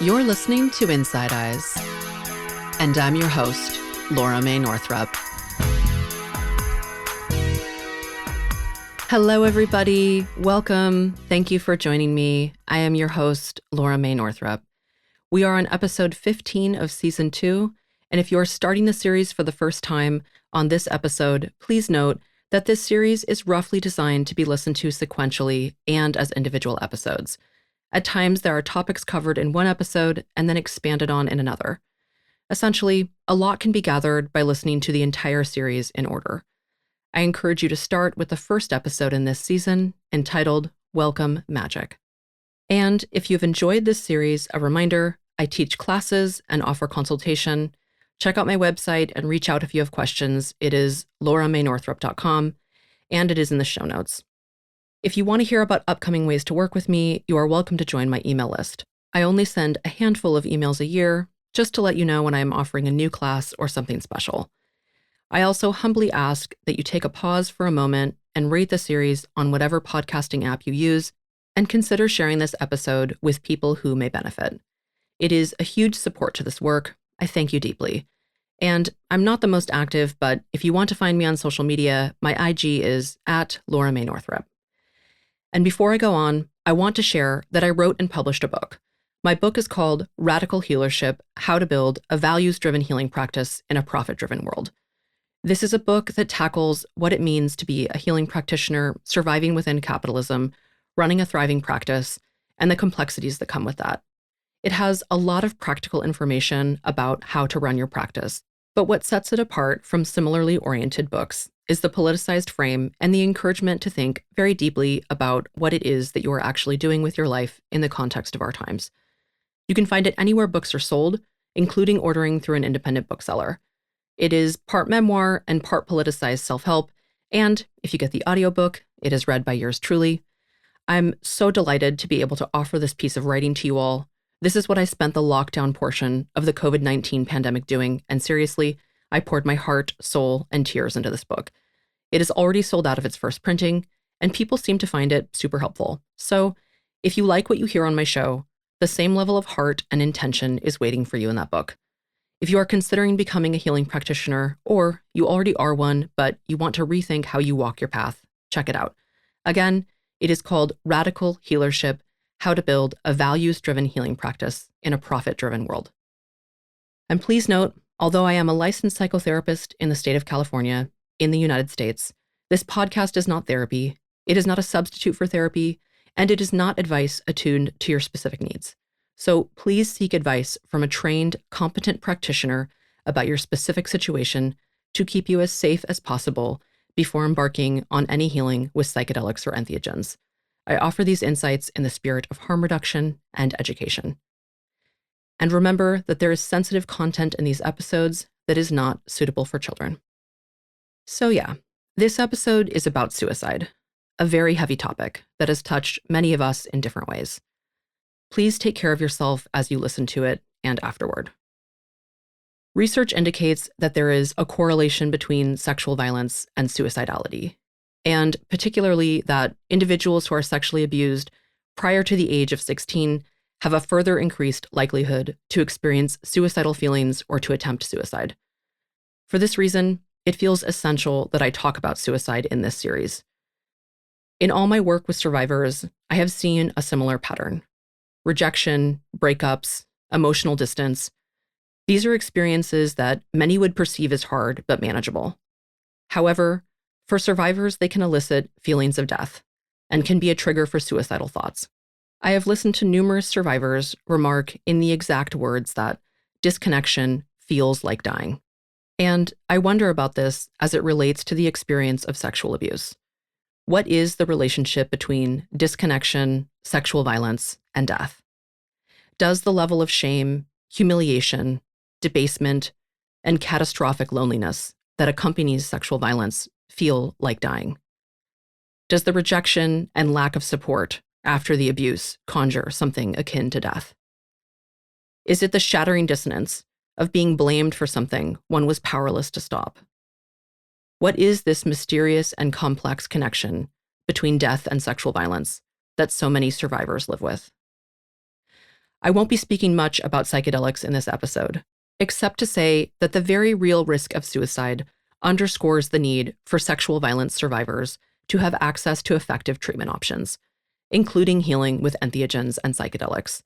You're listening to Inside Eyes, and I'm your host, Laura Mae Northrup. Hello, everybody. Welcome. Thank you for joining me. I am your host, Laura Mae Northrup. We are on episode 15 of season 2, and if you're starting the series for the first time on this episode, please note that this series is roughly designed to be listened to sequentially and as individual episodes. At times, there are topics covered in one episode and then expanded on in another. Essentially, a lot can be gathered by listening to the entire series in order. I encourage you to start with the first episode in this season, entitled Welcome Magic. And if you've enjoyed this series, a reminder, I teach classes and offer consultation. Check out my website and reach out if you have questions. It is lauramaenorthrup.com, and it is in the show notes. If you want to hear about upcoming ways to work with me, you are welcome to join my email list. I only send a handful of emails a year, just to let you know when I am offering a new class or something special. I also humbly ask that you take a pause for a moment and rate the series on whatever podcasting app you use, and consider sharing this episode with people who may benefit. It is a huge support to this work. I thank you deeply. And I'm not the most active, but if you want to find me on social media, my IG is @LauraMaeNorthrup. And before I go on, I want to share that I wrote and published a book. My book is called Radical Healership: How to Build a Values-Driven Healing Practice in a Profit-Driven World. This is a book that tackles what it means to be a healing practitioner surviving within capitalism, running a thriving practice, and the complexities that come with that. It has a lot of practical information about how to run your practice, but what sets it apart from similarly oriented books is the politicized frame and the encouragement to think very deeply about what it is that you are actually doing with your life in the context of our times. You can find it anywhere books are sold, including ordering through an independent bookseller. It is part memoir and part politicized self-help, and if you get the audiobook, it is read by yours truly. I'm so delighted to be able to offer this piece of writing to you all. This is what I spent the lockdown portion of the COVID-19 pandemic doing, and seriously, I poured my heart, soul, and tears into this book. It is already sold out of its first printing, and people seem to find it super helpful. So, if you like what you hear on my show, the same level of heart and intention is waiting for you in that book. If you are considering becoming a healing practitioner, or you already are one, but you want to rethink how you walk your path, check it out. Again, it is called Radical Healership: How to Build a Values-Driven Healing Practice in a Profit-Driven World. And please note, although I am a licensed psychotherapist in the state of California, in the United States, this podcast is not therapy, it is not a substitute for therapy, and it is not advice attuned to your specific needs. So please seek advice from a trained, competent practitioner about your specific situation to keep you as safe as possible before embarking on any healing with psychedelics or entheogens. I offer these insights in the spirit of harm reduction and education. And remember that there is sensitive content in these episodes that is not suitable for children. So yeah, this episode is about suicide, a very heavy topic that has touched many of us in different ways. Please take care of yourself as you listen to it and afterward. Research indicates that there is a correlation between sexual violence and suicidality, and particularly that individuals who are sexually abused prior to the age of 16 have a further increased likelihood to experience suicidal feelings or to attempt suicide. For this reason, it feels essential that I talk about suicide in this series. In all my work with survivors, I have seen a similar pattern: rejection, breakups, emotional distance. These are experiences that many would perceive as hard but manageable. However, for survivors, they can elicit feelings of death and can be a trigger for suicidal thoughts. I have listened to numerous survivors remark in the exact words that disconnection feels like dying. And I wonder about this as it relates to the experience of sexual abuse. What is the relationship between disconnection, sexual violence, and death? Does the level of shame, humiliation, debasement, and catastrophic loneliness that accompanies sexual violence feel like dying? Does the rejection and lack of support after the abuse conjure something akin to death? Is it the shattering dissonance of being blamed for something one was powerless to stop? What is this mysterious and complex connection between death and sexual violence that so many survivors live with? I won't be speaking much about psychedelics in this episode, except to say that the very real risk of suicide underscores the need for sexual violence survivors to have access to effective treatment options, including healing with entheogens and psychedelics.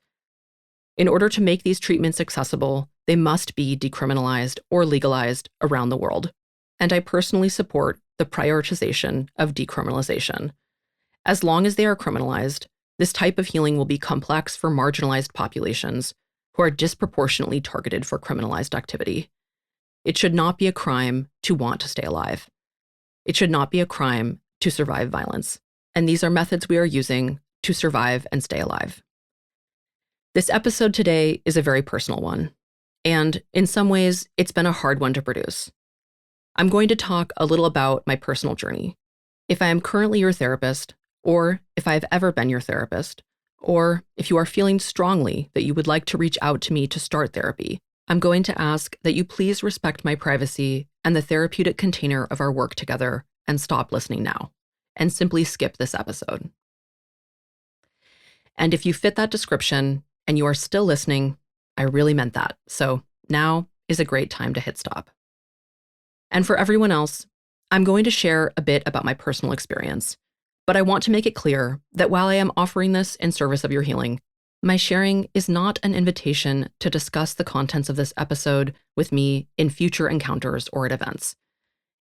In order to make these treatments accessible, they must be decriminalized or legalized around the world, and I personally support the prioritization of decriminalization. As long as they are criminalized, this type of healing will be complex for marginalized populations who are disproportionately targeted for criminalized activity. It should not be a crime to want to stay alive. It should not be a crime to survive violence. And these are methods we are using to survive and stay alive. This episode today is a very personal one, and in some ways, it's been a hard one to produce. I'm going to talk a little about my personal journey. If I am currently your therapist, or if I have ever been your therapist, or if you are feeling strongly that you would like to reach out to me to start therapy, I'm going to ask that you please respect my privacy and the therapeutic container of our work together and stop listening now, and simply skip this episode. And if you fit that description and you are still listening, I really meant that. So now is a great time to hit stop. And for everyone else, I'm going to share a bit about my personal experience, but I want to make it clear that while I am offering this in service of your healing, my sharing is not an invitation to discuss the contents of this episode with me in future encounters or at events.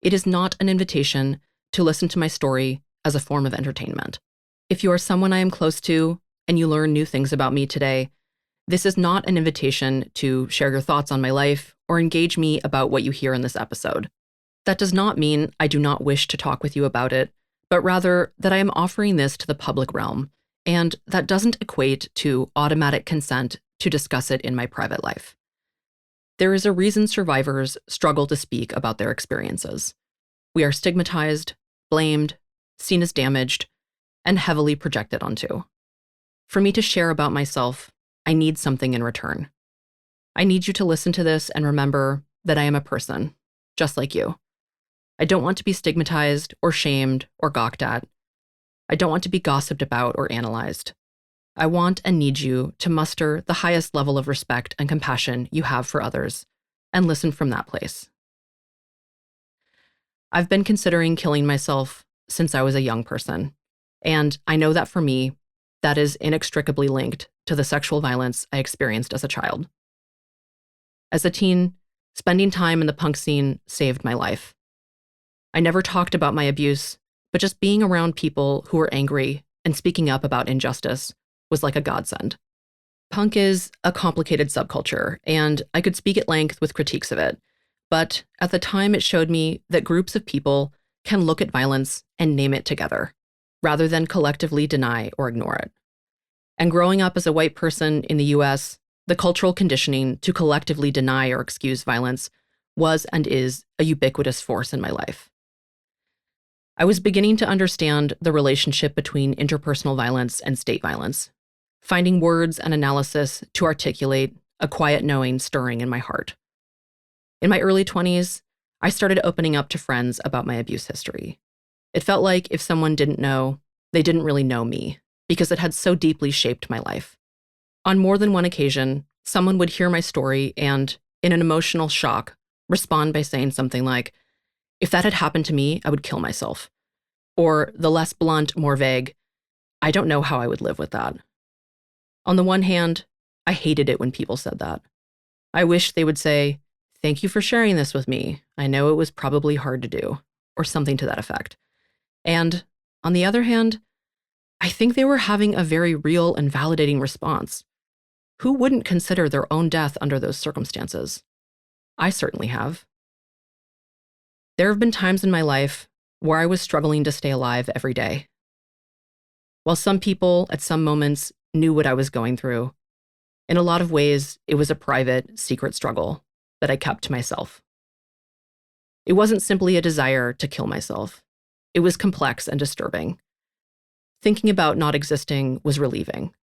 It is not an invitation to listen to my story as a form of entertainment. If you are someone I am close to and you learn new things about me today, this is not an invitation to share your thoughts on my life or engage me about what you hear in this episode. That does not mean I do not wish to talk with you about it, but rather that I am offering this to the public realm, and that doesn't equate to automatic consent to discuss it in my private life. There is a reason survivors struggle to speak about their experiences. We are stigmatized, blamed, seen as damaged, and heavily projected onto. For me to share about myself, I need something in return. I need you to listen to this and remember that I am a person, just like you. I don't want to be stigmatized or shamed or gawked at. I don't want to be gossiped about or analyzed. I want and need you to muster the highest level of respect and compassion you have for others, and listen from that place. I've been considering killing myself since I was a young person, and I know that for me, that is inextricably linked to the sexual violence I experienced as a child. As a teen, spending time in the punk scene saved my life. I never talked about my abuse, but just being around people who were angry and speaking up about injustice was like a godsend. Punk is a complicated subculture, and I could speak at length with critiques of it, but at the time it showed me that groups of people can look at violence and name it together, rather than collectively deny or ignore it. And growing up as a white person in the US, the cultural conditioning to collectively deny or excuse violence was and is a ubiquitous force in my life. I was beginning to understand the relationship between interpersonal violence and state violence, finding words and analysis to articulate a quiet knowing stirring in my heart. In my early 20s, I started opening up to friends about my abuse history. It felt like if someone didn't know, they didn't really know me, because it had so deeply shaped my life. On more than one occasion, someone would hear my story and, in an emotional shock, respond by saying something like, "If that had happened to me, I would kill myself." Or the less blunt, more vague, "I don't know how I would live with that." On the one hand, I hated it when people said that. I wished they would say, "Thank you for sharing this with me. I know it was probably hard to do," or something to that effect. And on the other hand, I think they were having a very real and validating response. Who wouldn't consider their own death under those circumstances? I certainly have. There have been times in my life where I was struggling to stay alive every day. While some people at some moments knew what I was going through, in a lot of ways, it was a private, secret struggle that I kept to myself. It wasn't simply a desire to kill myself. It was complex and disturbing. Thinking about not existing was relieving.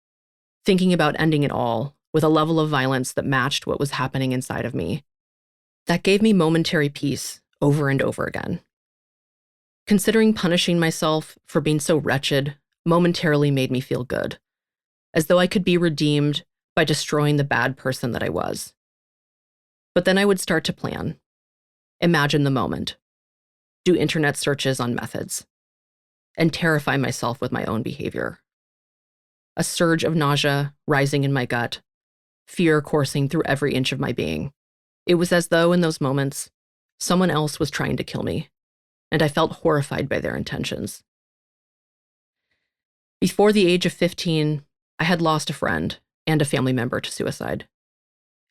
Thinking about ending it all with a level of violence that matched what was happening inside of me, that gave me momentary peace over and over again. Considering punishing myself for being so wretched momentarily made me feel good, as though I could be redeemed by destroying the bad person that I was. But then I would start to plan, imagine the moment, do internet searches on methods, and terrify myself with my own behavior. A surge of nausea rising in my gut, fear coursing through every inch of my being. It was as though in those moments, someone else was trying to kill me, and I felt horrified by their intentions. Before the age of 15, I had lost a friend and a family member to suicide.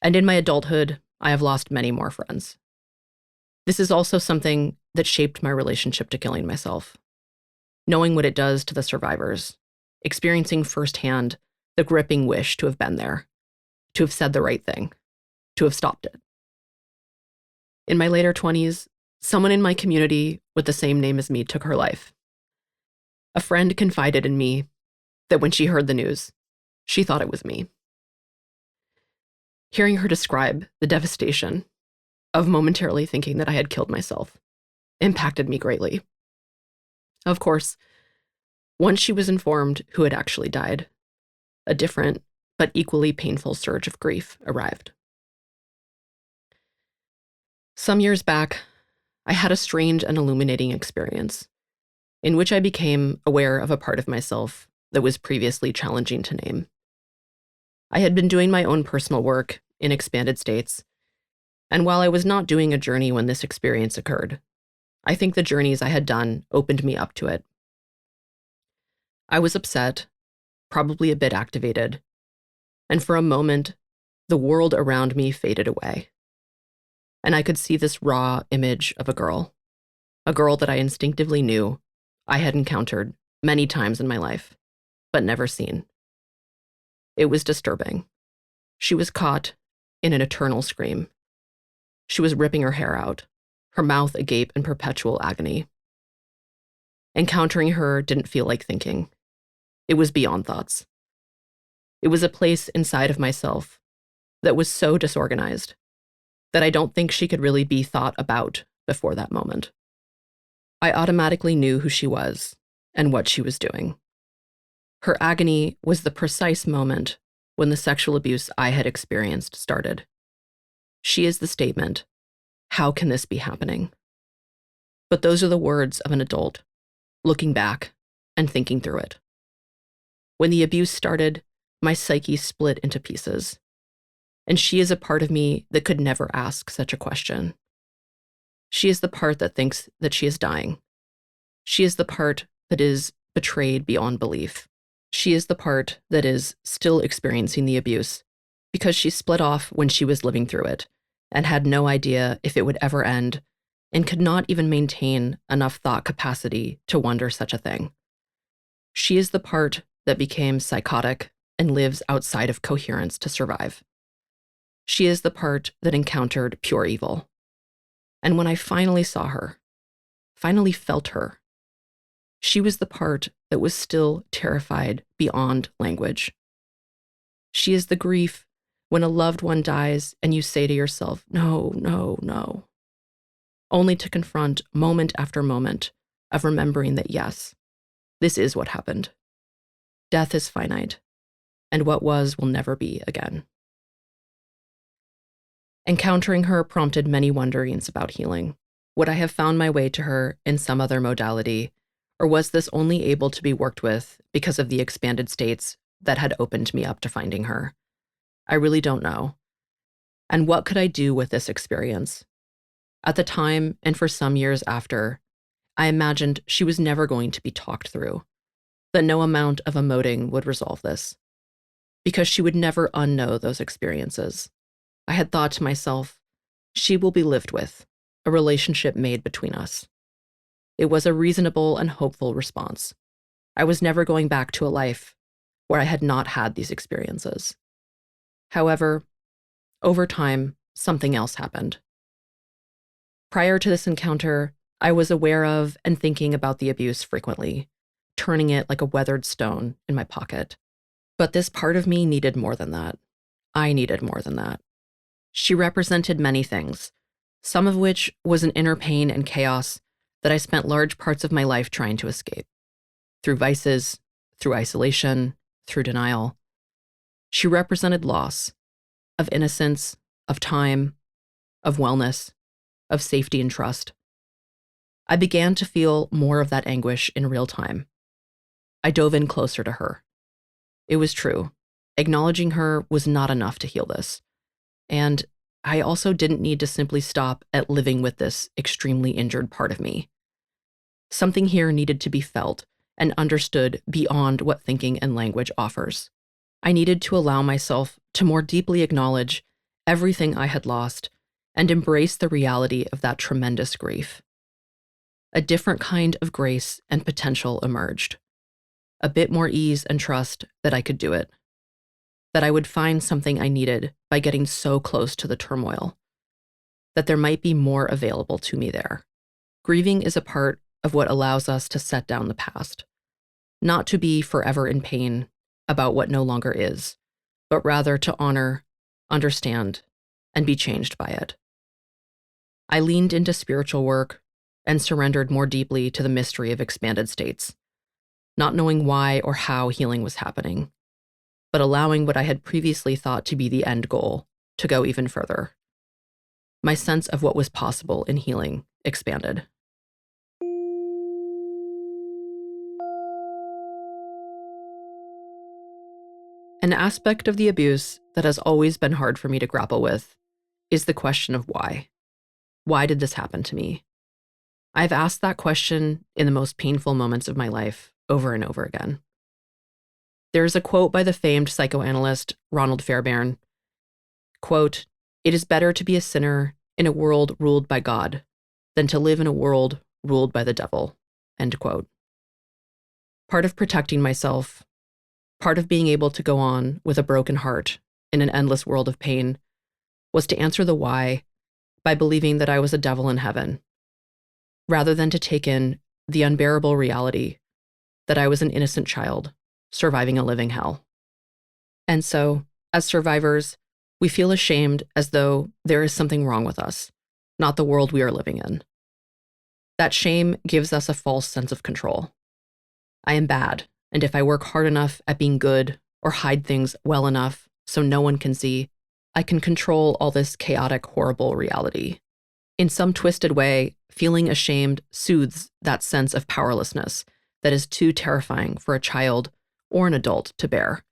And in my adulthood, I have lost many more friends. This is also something that shaped my relationship to killing myself. Knowing what it does to the survivors, experiencing firsthand the gripping wish to have been there, to have said the right thing, to have stopped it. In my later 20s, someone in my community with the same name as me took her life. A friend confided in me that when she heard the news, she thought it was me. Hearing her describe the devastation of momentarily thinking that I had killed myself impacted me greatly. Of course, once she was informed who had actually died, a different but equally painful surge of grief arrived. Some years back, I had a strange and illuminating experience in which I became aware of a part of myself that was previously challenging to name. I had been doing my own personal work in expanded states, and while I was not doing a journey when this experience occurred, I think the journeys I had done opened me up to it. I was upset, probably a bit activated, and for a moment, the world around me faded away. And I could see this raw image of a girl that I instinctively knew I had encountered many times in my life, but never seen. It was disturbing. She was caught in an eternal scream. She was ripping her hair out, her mouth agape in perpetual agony. Encountering her didn't feel like thinking. It was beyond thoughts. It was a place inside of myself that was so disorganized that I don't think she could really be thought about before that moment. I automatically knew who she was and what she was doing. Her agony was the precise moment when the sexual abuse I had experienced started. She is the statement, "How can this be happening?" But those are the words of an adult, looking back and thinking through it. When the abuse started, my psyche split into pieces. And she is a part of me that could never ask such a question. She is the part that thinks that she is dying. She is the part that is betrayed beyond belief. She is the part that is still experiencing the abuse because she split off when she was living through it and had no idea if it would ever end and could not even maintain enough thought capacity to wonder such a thing. She is the part that became psychotic and lives outside of coherence to survive. She is the part that encountered pure evil. And when I finally saw her, finally felt her, she was the part that was still terrified beyond language. She is the grief when a loved one dies and you say to yourself, "No, no, no," only to confront moment after moment of remembering that, yes, this is what happened. Death is finite, and what was will never be again. Encountering her prompted many wonderings about healing. Would I have found my way to her in some other modality, or was this only able to be worked with because of the expanded states that had opened me up to finding her? I really don't know. And what could I do with this experience? At the time, and for some years after, I imagined she was never going to be talked through, that no amount of emoting would resolve this, because she would never unknow those experiences. I had thought to myself, she will be lived with, a relationship made between us. It was a reasonable and hopeful response. I was never going back to a life where I had not had these experiences. However, over time, something else happened. Prior to this encounter, I was aware of and thinking about the abuse frequently, turning it like a weathered stone in my pocket. But this part of me needed more than that. I needed more than that. She represented many things, some of which was an inner pain and chaos that I spent large parts of my life trying to escape. Through vices, through isolation, through denial. She represented loss of innocence, of time, of wellness, of safety and trust. I began to feel more of that anguish in real time. I dove in closer to her. It was true. Acknowledging her was not enough to heal this. And I also didn't need to simply stop at living with this extremely injured part of me. Something here needed to be felt and understood beyond what thinking and language offers. I needed to allow myself to more deeply acknowledge everything I had lost and embrace the reality of that tremendous grief. A different kind of grace and potential emerged. A bit more ease and trust that I could do it. That I would find something I needed by getting so close to the turmoil. That there might be more available to me there. Grieving is a part of what allows us to set down the past. Not to be forever in pain about what no longer is, but rather to honor, understand, and be changed by it. I leaned into spiritual work and surrendered more deeply to the mystery of expanded states, not knowing why or how healing was happening, but allowing what I had previously thought to be the end goal to go even further. My sense of what was possible in healing expanded. An aspect of the abuse that has always been hard for me to grapple with is the question of why. Why did this happen to me? I've asked that question in the most painful moments of my life over and over again. There's a quote by the famed psychoanalyst Ronald Fairbairn. Quote, "It is better to be a sinner in a world ruled by God than to live in a world ruled by the devil." End quote. Part of protecting myself, part of being able to go on with a broken heart in an endless world of pain, was to answer the why by believing that I was a devil in heaven, rather than to take in the unbearable reality that I was an innocent child surviving a living hell. And so, as survivors, we feel ashamed as though there is something wrong with us, not the world we are living in. That shame gives us a false sense of control. I am bad, and if I work hard enough at being good or hide things well enough so no one can see, I can control all this chaotic, horrible reality. In some twisted way, feeling ashamed soothes that sense of powerlessness that is too terrifying for a child or an adult to bear.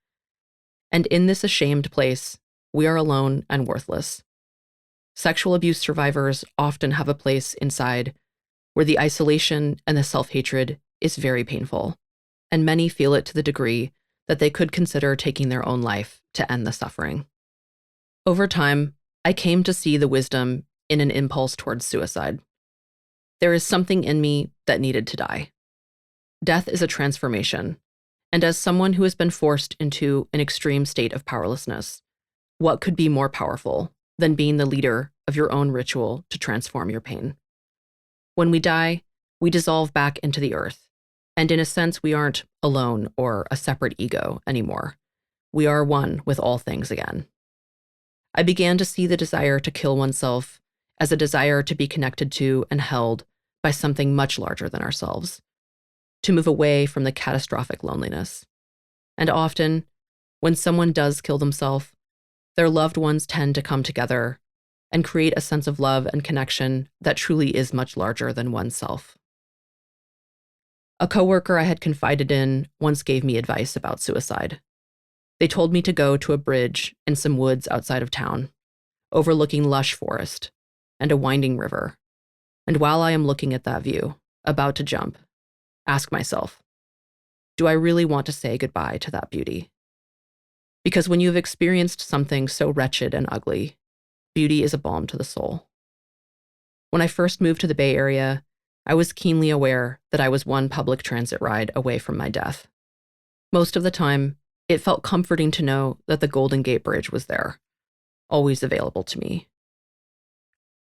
And in this ashamed place, we are alone and worthless. Sexual abuse survivors often have a place inside where the isolation and the self-hatred is very painful, and many feel it to the degree that they could consider taking their own life to end the suffering. Over time, I came to see the wisdom in an impulse towards suicide. There is something in me that needed to die. Death is a transformation, and as someone who has been forced into an extreme state of powerlessness, what could be more powerful than being the leader of your own ritual to transform your pain? When we die, we dissolve back into the earth, and in a sense, we aren't alone or a separate ego anymore. We are one with all things again. I began to see the desire to kill oneself as a desire to be connected to and held by something much larger than ourselves, to move away from the catastrophic loneliness. And often, when someone does kill themselves, their loved ones tend to come together and create a sense of love and connection that truly is much larger than oneself. A coworker I had confided in once gave me advice about suicide. They told me to go to a bridge in some woods outside of town, overlooking lush forest and a winding river. And while I am looking at that view, about to jump, ask myself, do I really want to say goodbye to that beauty? Because when you've experienced something so wretched and ugly, beauty is a balm to the soul. When I first moved to the Bay Area, I was keenly aware that I was one public transit ride away from my death. Most of the time, it felt comforting to know that the Golden Gate Bridge was there, always available to me.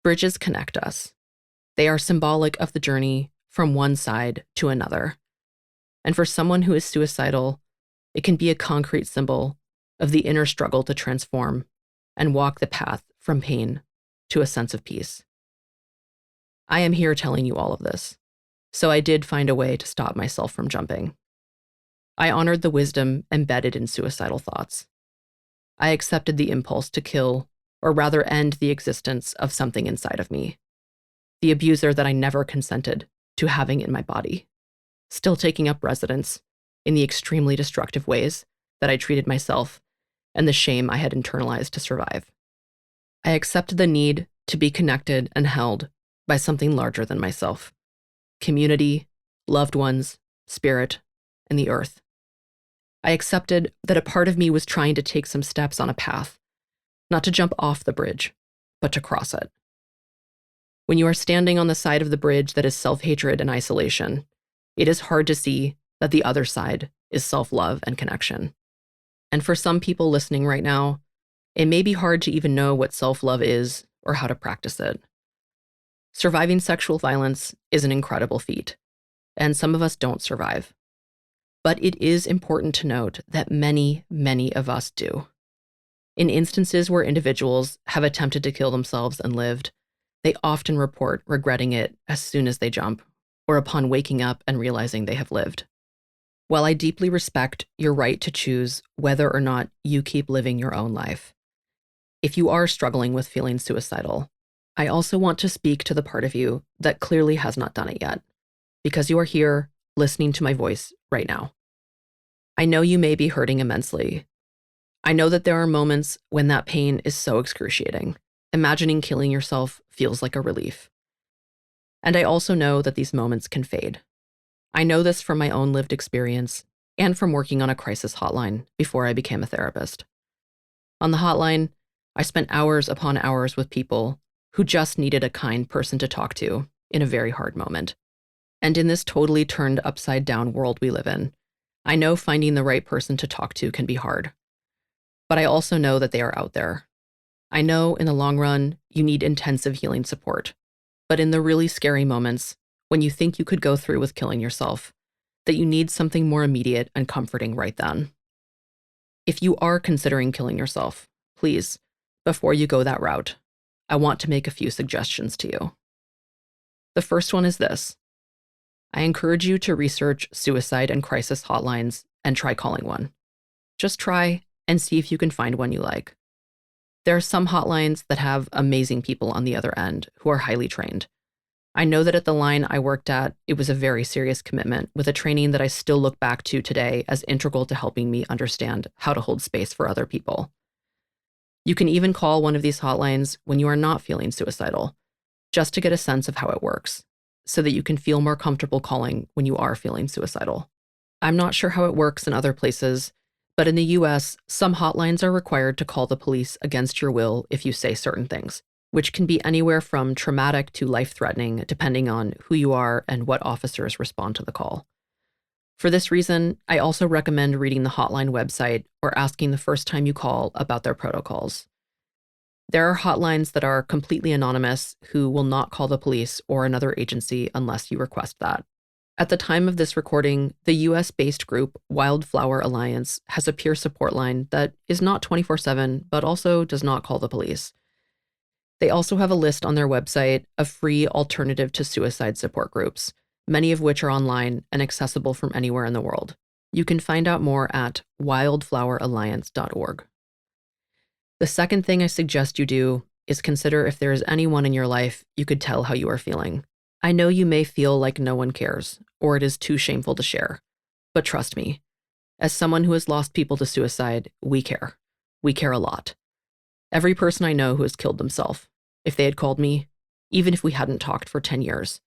Bridges connect us. They are symbolic of the journey from one side to another. And for someone who is suicidal, it can be a concrete symbol of the inner struggle to transform and walk the path from pain to a sense of peace. I am here telling you all of this, so I did find a way to stop myself from jumping. I honored the wisdom embedded in suicidal thoughts. I accepted the impulse to kill, or rather end the existence of something inside of me. The abuser that I never consented to having in my body, still taking up residence in the extremely destructive ways that I treated myself and the shame I had internalized to survive. I accepted the need to be connected and held by something larger than myself: community, loved ones, spirit, and the earth. I accepted that a part of me was trying to take some steps on a path, not to jump off the bridge, but to cross it. When you are standing on the side of the bridge that is self-hatred and isolation, it is hard to see that the other side is self-love and connection. And for some people listening right now, it may be hard to even know what self-love is or how to practice it. Surviving sexual violence is an incredible feat, and some of us don't survive. But it is important to note that many, many of us do. In instances where individuals have attempted to kill themselves and lived, they often report regretting it as soon as they jump, or upon waking up and realizing they have lived. While I deeply respect your right to choose whether or not you keep living your own life, if you are struggling with feeling suicidal, I also want to speak to the part of you that clearly has not done it yet, because you are here listening to my voice right now. I know you may be hurting immensely. I know that there are moments when that pain is so excruciating. Imagining killing yourself feels like a relief. And I also know that these moments can fade. I know this from my own lived experience and from working on a crisis hotline before I became a therapist. On the hotline, I spent hours upon hours with people who just needed a kind person to talk to in a very hard moment. And in this totally turned upside down world we live in, I know finding the right person to talk to can be hard. But I also know that they are out there. I know in the long run, you need intensive healing support. But in the really scary moments, when you think you could go through with killing yourself, that you need something more immediate and comforting right then. If you are considering killing yourself, please, before you go that route, I want to make a few suggestions to you. The first one is this. I encourage you to research suicide and crisis hotlines and try calling one. Just try and see if you can find one you like. There are some hotlines that have amazing people on the other end who are highly trained. I know that at the line I worked at, it was a very serious commitment with a training that I still look back to today as integral to helping me understand how to hold space for other people. You can even call one of these hotlines when you are not feeling suicidal, just to get a sense of how it works, so that you can feel more comfortable calling when you are feeling suicidal. I'm not sure how it works in other places, but in the US, some hotlines are required to call the police against your will if you say certain things, which can be anywhere from traumatic to life-threatening, depending on who you are and what officers respond to the call. For this reason, I also recommend reading the hotline website or asking the first time you call about their protocols. There are hotlines that are completely anonymous who will not call the police or another agency unless you request that. At the time of this recording, the US-based group Wildflower Alliance has a peer support line that is not 24/7, but also does not call the police. They also have a list on their website of free alternative to suicide support groups, many of which are online and accessible from anywhere in the world. You can find out more at wildfloweralliance.org. The second thing I suggest you do is consider if there is anyone in your life you could tell how you are feeling. I know you may feel like no one cares, or it is too shameful to share. But trust me, as someone who has lost people to suicide, we care. We care a lot. Every person I know who has killed themselves, if they had called me, even if we hadn't talked for 10 years,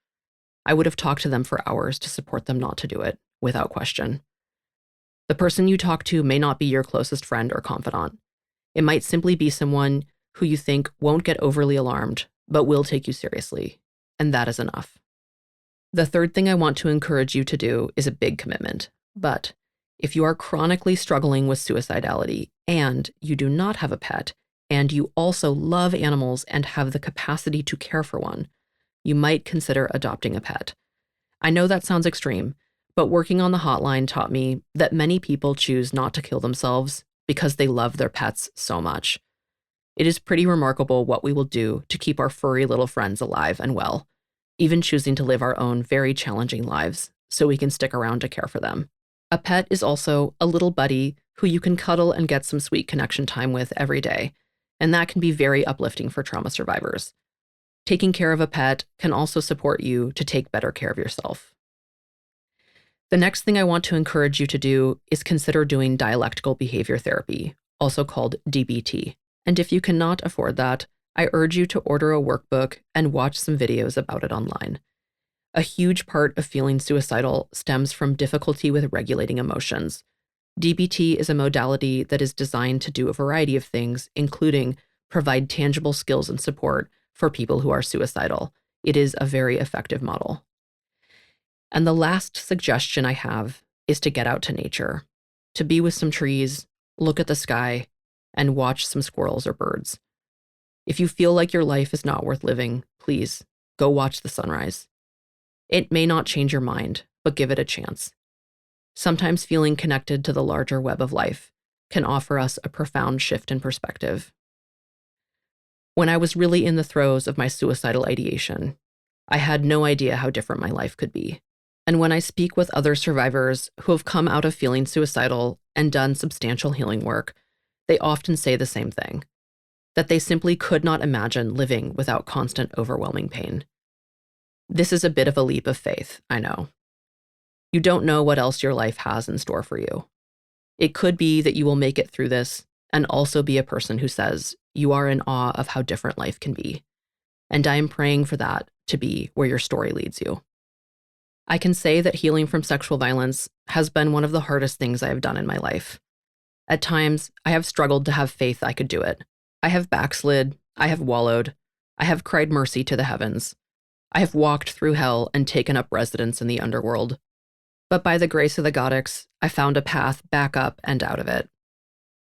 I would have talked to them for hours to support them not to do it, without question. The person you talk to may not be your closest friend or confidant. It might simply be someone who you think won't get overly alarmed, but will take you seriously, and that is enough. The third thing I want to encourage you to do is a big commitment, but if you are chronically struggling with suicidality and you do not have a pet, and you also love animals and have the capacity to care for one, you might consider adopting a pet. I know that sounds extreme, but working on the hotline taught me that many people choose not to kill themselves because they love their pets so much. It is pretty remarkable what we will do to keep our furry little friends alive and well, even choosing to live our own very challenging lives so we can stick around to care for them. A pet is also a little buddy who you can cuddle and get some sweet connection time with every day, and that can be very uplifting for trauma survivors. Taking care of a pet can also support you to take better care of yourself. The next thing I want to encourage you to do is consider doing dialectical behavior therapy, also called DBT. And if you cannot afford that, I urge you to order a workbook and watch some videos about it online. A huge part of feeling suicidal stems from difficulty with regulating emotions. DBT is a modality that is designed to do a variety of things, including provide tangible skills and support for people who are suicidal. It is a very effective model. And the last suggestion I have is to get out to nature, to be with some trees, look at the sky, and watch some squirrels or birds. If you feel like your life is not worth living, please go watch the sunrise. It may not change your mind, but give it a chance. Sometimes feeling connected to the larger web of life can offer us a profound shift in perspective. When I was really in the throes of my suicidal ideation, I had no idea how different my life could be. And when I speak with other survivors who have come out of feeling suicidal and done substantial healing work, they often say the same thing, that they simply could not imagine living without constant, overwhelming pain. This is a bit of a leap of faith, I know. You don't know what else your life has in store for you. It could be that you will make it through this and also be a person who says you are in awe of how different life can be. And I am praying for that to be where your story leads you. I can say that healing from sexual violence has been one of the hardest things I have done in my life. At times, I have struggled to have faith I could do it. I have backslid, I have wallowed, I have cried mercy to the heavens. I have walked through hell and taken up residence in the underworld. But by the grace of the goddess, I found a path back up and out of it.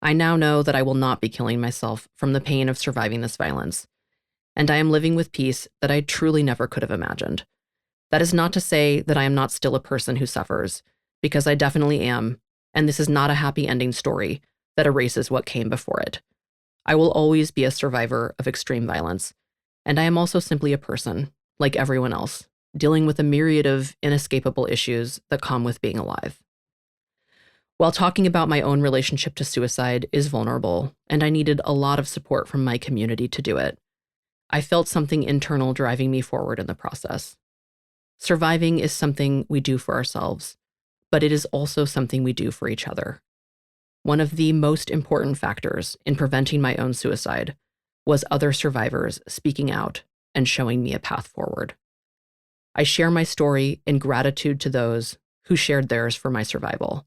I now know that I will not be killing myself from the pain of surviving this violence, and I am living with peace that I truly never could have imagined. That is not to say that I am not still a person who suffers, because I definitely am, and this is not a happy ending story that erases what came before it. I will always be a survivor of extreme violence, and I am also simply a person, like everyone else, dealing with a myriad of inescapable issues that come with being alive. While talking about my own relationship to suicide is vulnerable, and I needed a lot of support from my community to do it, I felt something internal driving me forward in the process. Surviving is something we do for ourselves, but it is also something we do for each other. One of the most important factors in preventing my own suicide was other survivors speaking out and showing me a path forward. I share my story in gratitude to those who shared theirs for my survival.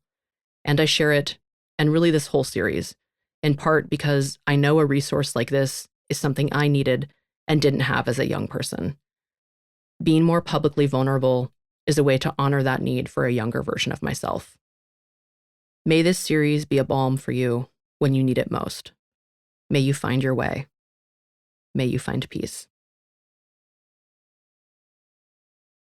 And I share it, and really this whole series, in part because I know a resource like this is something I needed and didn't have as a young person. Being more publicly vulnerable is a way to honor that need for a younger version of myself. May this series be a balm for you when you need it most. May you find your way. May you find peace.